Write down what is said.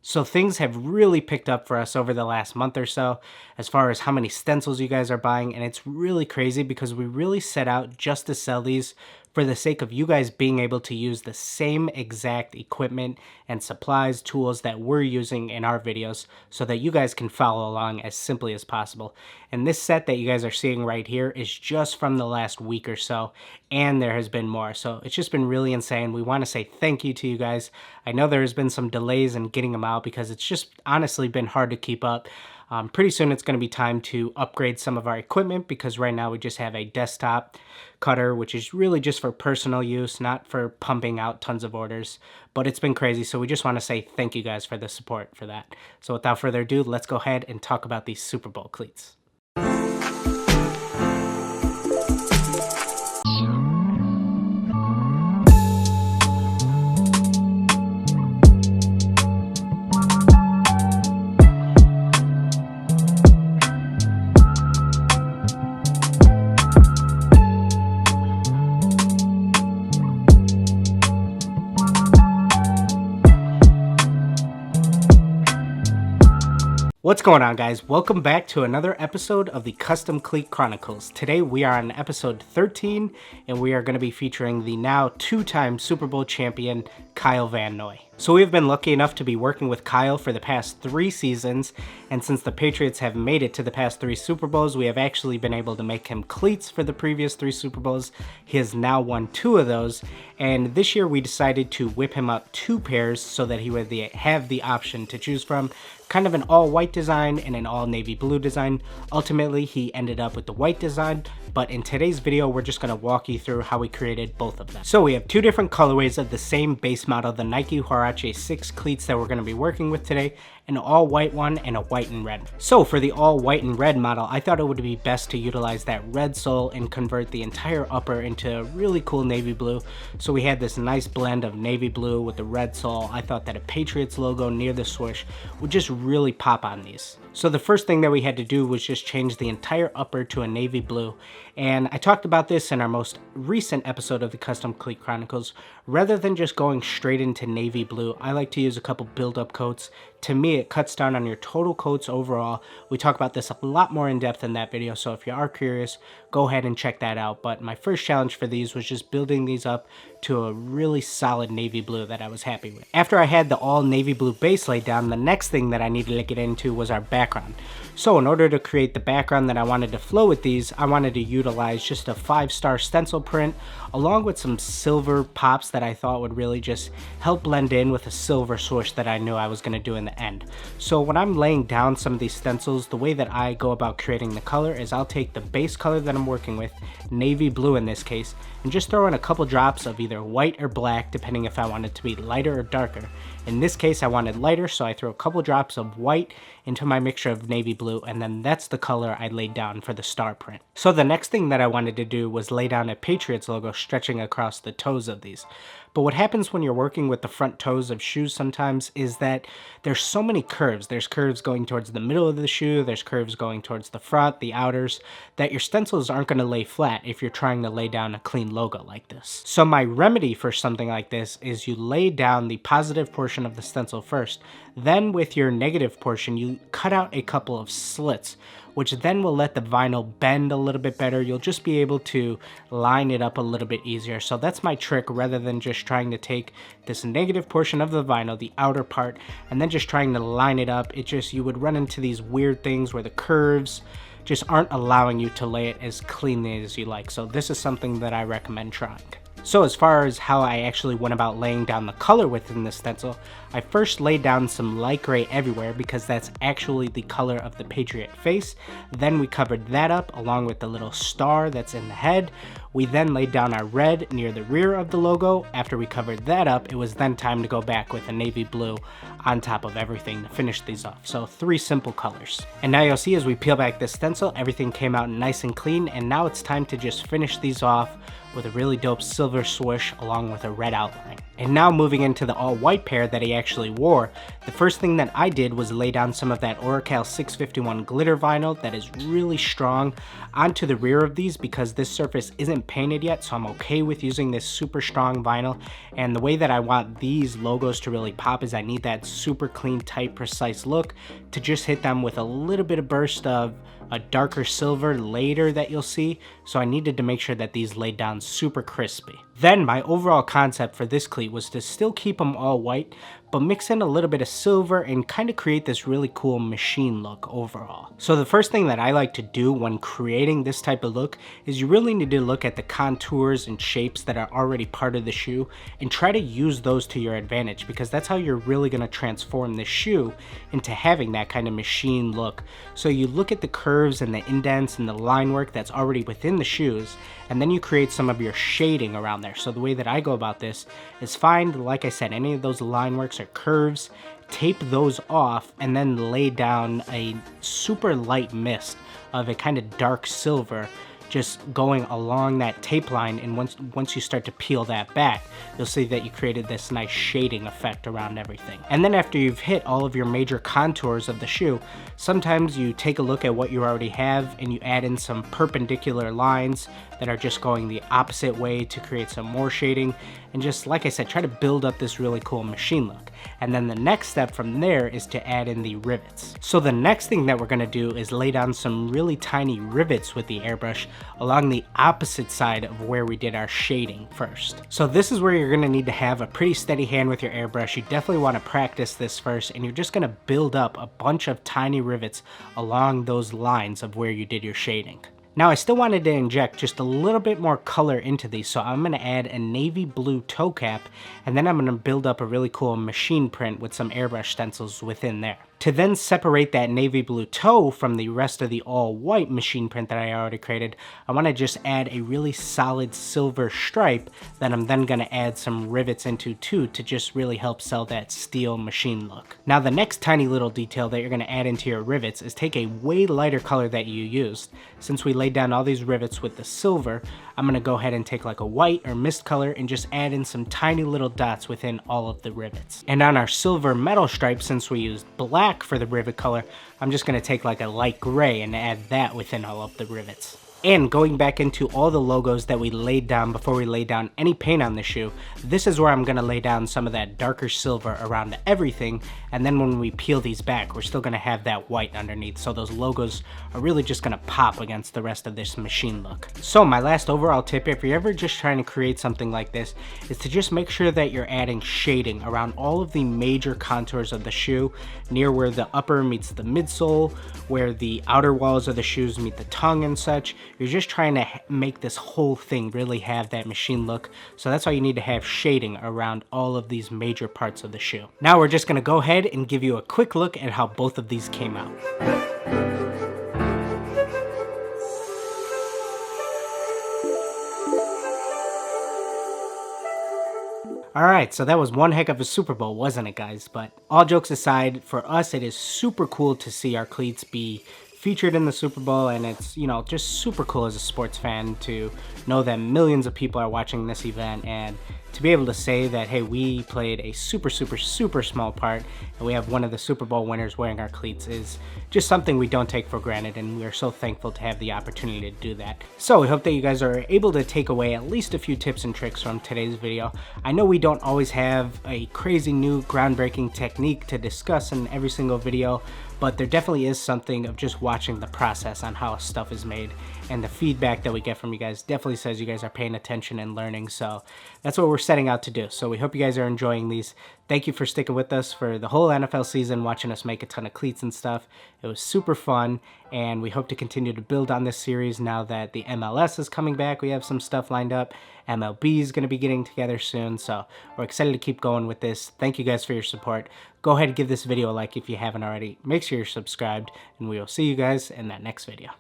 So things have really picked up for us over the last month or so as far as how many stencils you guys are buying, and it's really crazy because we really set out just to sell these for the sake of you guys being able to use the same exact equipment and supplies, tools that we're using in our videos so that you guys can follow along as simply as possible. And this set that you guys are seeing right here is just from the last week or so, and there has been more. So it's just been really insane. We want to say thank you to you guys. I know there has been some delays in getting them out because it's just honestly been hard to keep up. Pretty soon it's going to be time to upgrade some of our equipment because right now we just have a desktop cutter, which is really just for personal use, not for pumping out tons of orders. But it's been crazy, so we just want to say thank you guys for the support for that. So without further ado, let's go ahead and talk about these Super Bowl cleats. What's going on, guys? Welcome back to another episode of the Custom Cleat Chronicles. Today we are on episode 13 and we are going to be featuring the now two-time Super Bowl champion Kyle Van Noy. So we've been lucky enough to be working with Kyle for the past 3 seasons, and since the Patriots have made it to the past 3 Super Bowls, we have actually been able to make him cleats for the previous 3 Super Bowls. He has now won 2 of those, and this year we decided to whip him up 2 pairs so that he would have the option to choose from. Kind of an all-white design and an all-navy blue design. Ultimately, he ended up with the white design, but in today's video, we're just going to walk you through how we created both of them. So we have 2 different colorways of the same base model, the Nike Huarache 6 cleats that we're going to be working with today, an all-white one and a white and red. So for the all-white and red model, I thought it would be best to utilize that red sole and convert the entire upper into a really cool navy blue. So we had this nice blend of navy blue with the red sole. I thought that a Patriots logo near the swoosh would just really pop on these. So the first thing that we had to do was just change the entire upper to a navy blue. And I talked about this in our most recent episode of the Custom Cleat Chronicles. Rather than just going straight into navy blue, I like to use a couple build-up coats. To me, it cuts down on your total coats overall. We talk about this a lot more in depth in that video, so if you are curious, go ahead and check that out. But my first challenge for these was just building these up to a really solid navy blue that I was happy with. After I had the all navy blue base laid down, the next thing that I needed to get into was our background. So in order to create the background that I wanted to flow with these, I wanted to utilize just a 5-star stencil print along with some silver pops that I thought would really just help blend in with a silver swoosh that I knew I was going to do in the end. So when I'm laying down some of these stencils, the way that I go about creating the color is I'll take the base color that I'm working with, navy blue in this case, and just throw in a couple drops of either white or black depending if I want it to be lighter or darker. In this case I wanted lighter, so I threw a couple drops of white into my mixture of navy blue, and then that's the color I laid down for the star print. So the next thing that I wanted to do was lay down a Patriots logo stretching across the toes of these. But what happens when you're working with the front toes of shoes sometimes is that there's so many curves. There's curves going towards the middle of the shoe, there's curves going towards the front, the outers, that your stencils aren't going to lay flat if you're trying to lay down a clean logo like this. So my remedy for something like this is you lay down the positive portion of the stencil first, then with your negative portion you cut out a couple of slits, which then will let the vinyl bend a little bit better. You'll just be able to line it up a little bit easier. So that's my trick, rather than just trying to take this negative portion of the vinyl, the outer part, and then just trying to line it up. You would run into these weird things where the curves just aren't allowing you to lay it as cleanly as you like. So this is something that I recommend trying. So as far as how I actually went about laying down the color within the stencil, I first laid down some light gray everywhere because that's actually the color of the Patriot face. Then we covered that up along with the little star that's in the head. We then laid down our red near the rear of the logo. After we covered that up, it was then time to go back with a navy blue on top of everything to finish these off. So 3 simple colors. And now you'll see as we peel back this stencil, everything came out nice and clean, and now it's time to just finish these off with a really dope silver swoosh along with a red outline. And now moving into the all white pair that he actually wore, the first thing that I did was lay down some of that Oracal 651 glitter vinyl that is really strong onto the rear of these, because this surface isn't painted yet, so I'm okay with using this super strong vinyl. And the way that I want these logos to really pop is I need that super clean, tight, precise look to just hit them with a little bit of burst of a darker silver later that you'll see, so I needed to make sure that these laid down super crispy. Then my overall concept for this cleat was to still keep them all white, but mix in a little bit of silver and kind of create this really cool machine look overall. So the first thing that I like to do when creating this type of look is you really need to look at the contours and shapes that are already part of the shoe and try to use those to your advantage, because that's how you're really going to transform the shoe into having that kind of machine look. So you look at the curves and the indents and the line work that's already within the shoes, and then you create some of your shading around there. So the way that I go about this is find, like I said, any of those line works or curves, tape those off, and then lay down a super light mist of a kind of dark silver just going along that tape line. And once you start to peel that back, you'll see that you created this nice shading effect around everything. And then after you've hit all of your major contours of the shoe, sometimes you take a look at what you already have and you add in some perpendicular lines that are just going the opposite way to create some more shading, and just, like I said, try to build up this really cool machine look. And then the next step from there is to add in the rivets. So the next thing that we're going to do is lay down some really tiny rivets with the airbrush along the opposite side of where we did our shading first. So this is where you're going to need to have a pretty steady hand with your airbrush. You definitely want to practice this first, and you're just going to build up a bunch of tiny rivets along those lines of where you did your shading. Now I still wanted to inject just a little bit more color into these, so I'm going to add a navy blue toe cap, and then I'm going to build up a really cool machine print with some airbrush stencils within there. To then separate that navy blue toe from the rest of the all white machine print that I already created, I want to just add a really solid silver stripe that I'm then going to add some rivets into too, to just really help sell that steel machine look. Now the next tiny little detail that you're going to add into your rivets is take a way lighter color that you used. Since we laid down all these rivets with the silver, I'm going to go ahead and take like a white or mist color and just add in some tiny little dots within all of the rivets. And on our silver metal stripe, since we used black for the rivet color, I'm just going to take like a light gray and add that within all of the rivets. And going back into all the logos that we laid down before we laid down any paint on the shoe, this is where I'm going to lay down some of that darker silver around everything, and then when we peel these back, we're still going to have that white underneath, so those logos are really just going to pop against the rest of this machine look. So my last overall tip, if you're ever just trying to create something like this, is to just make sure that you're adding shading around all of the major contours of the shoe, near where the upper meets the midsole, where the outer walls of the shoes meet the tongue and such. You're just trying to make this whole thing really have that machine look, so that's why you need to have shading around all of these major parts of the shoe. Now we're just going to go ahead and give you a quick look at how both of these came out. Alright, so that was one heck of a Super Bowl, wasn't it, guys? But all jokes aside, for us it is super cool to see our cleats be featured in the Super Bowl, and it's, you know, just super cool as a sports fan to know that millions of people are watching this event, and to be able to say that, hey, we played a super small part and we have one of the Super Bowl winners wearing our cleats is just something we don't take for granted, and we are so thankful to have the opportunity to do that. So we hope that you guys are able to take away at least a few tips and tricks from today's video. I know we don't always have a crazy new groundbreaking technique to discuss in every single video, but there definitely is something of just watching the process on how stuff is made, and the feedback that we get from you guys definitely says you guys are paying attention and learning, so that's what we're setting out to do. So we hope you guys are enjoying these. Thank you for sticking with us for the whole NFL season, watching us make a ton of cleats and stuff. It was super fun, and we hope to continue to build on this series now that the MLS is coming back. We have some stuff lined up. MLB is going to be getting together soon, so we're excited to keep going with this. Thank you guys for your support. Go ahead and give this video a like if you haven't already. Make sure you're subscribed, and we will see you guys in that next video.